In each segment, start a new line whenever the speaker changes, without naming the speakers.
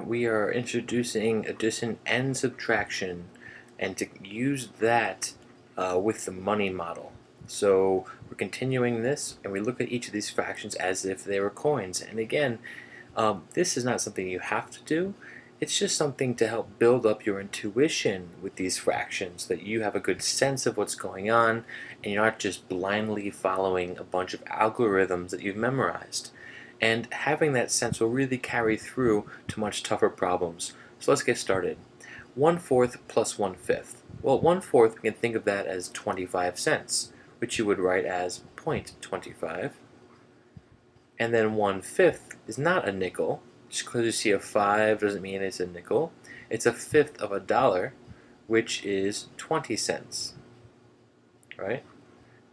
we are introducing addition and subtraction, and to use that with the money model. So we're continuing this, and we look at each of these fractions as if they were coins. And again, this is not something you have to do. It's just something to help build up your intuition with these fractions, so that you have a good sense of what's going on, and you're not just blindly following a bunch of algorithms that you've memorized. And having that sense will really carry through to much tougher problems. So let's get started. 1/4 plus 1/5. Well, 1/4, we can think of that as 25 cents, which you would write as 0.25. And then 1/5 is not a nickel. Just because you see a 5 doesn't mean it's a nickel. It's a fifth of a dollar, which is 20 cents, right?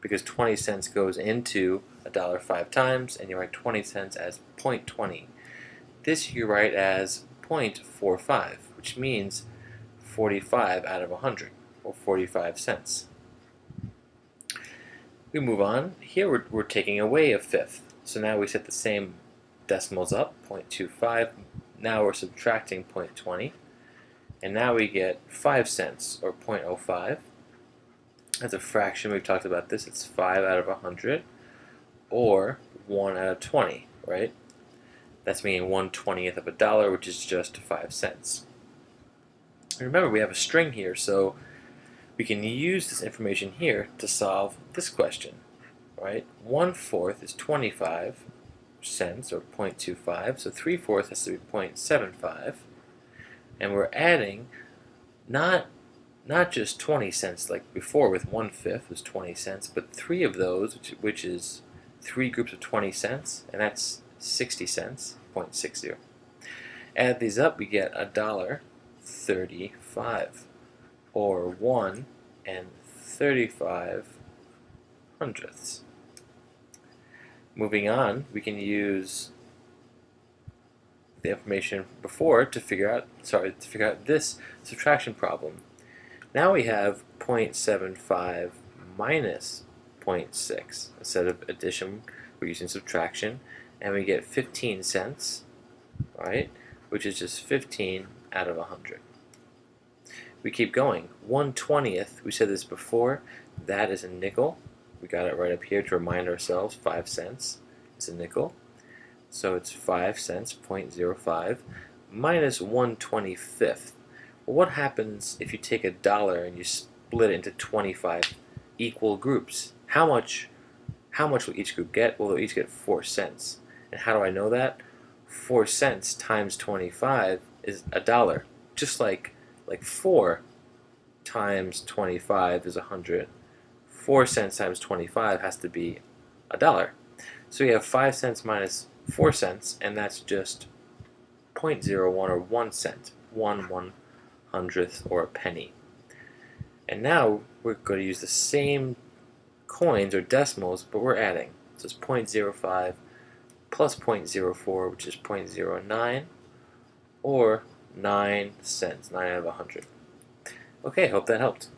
Because 20 cents goes into a dollar 5 times, and you write 20 cents as 0.20. This you write as 0.45, which means 45 out of 100, or 45 cents. We move on. Here we're taking away a fifth. So now we set the same decimals up, 0.25. Now we're subtracting 0.20. And now we get 5 cents, or 0.05. That's a fraction. We've talked about this. It's 5 out of 100, or 1 out of 20, right? That's meaning 1/20th of a dollar, which is just 5 cents. And remember, we have a string here, so we can use this information here to solve this question, right? 1/4 is 25 cents, or 0.25, so 3/4 has to be 0.75, and we're adding not just 20 cents like before with 1/5 was 20 cents, but 3 of those, which is 3 groups of 20 cents, and that's 60 cents, 0.60. Add these up, we get $1.35, or 1 35/100ths. Moving on, we can use the information before to figure out this subtraction problem. Now we have 0.75 minus 0.6. Instead of addition, we're using subtraction, and we get 15 cents, right? Which is just 15 out of 100. We keep going. 1/20th, we said this before, that is a nickel. We got it right up here to remind ourselves 5 cents is a nickel. So it's 5 cents, 0.05, minus 1/25th. Well, what happens if you take a dollar and you split it into 25 equal groups? How much will each group get? Well, they'll each get 4 cents. And how do I know that? 4 cents times 25 is a dollar. Just like 4 times 25 is 100. 4 cents times 25 has to be a dollar. So we have 5 cents minus 4 cents, and that's just 0.01, or 1 cent. 1/100th, or a penny. And now we're going to use the same coins or decimals, but we're adding. So it's 0.05 plus 0.04, which is 0.09, or 9 cents, 9 out of 100. Okay, hope that helped.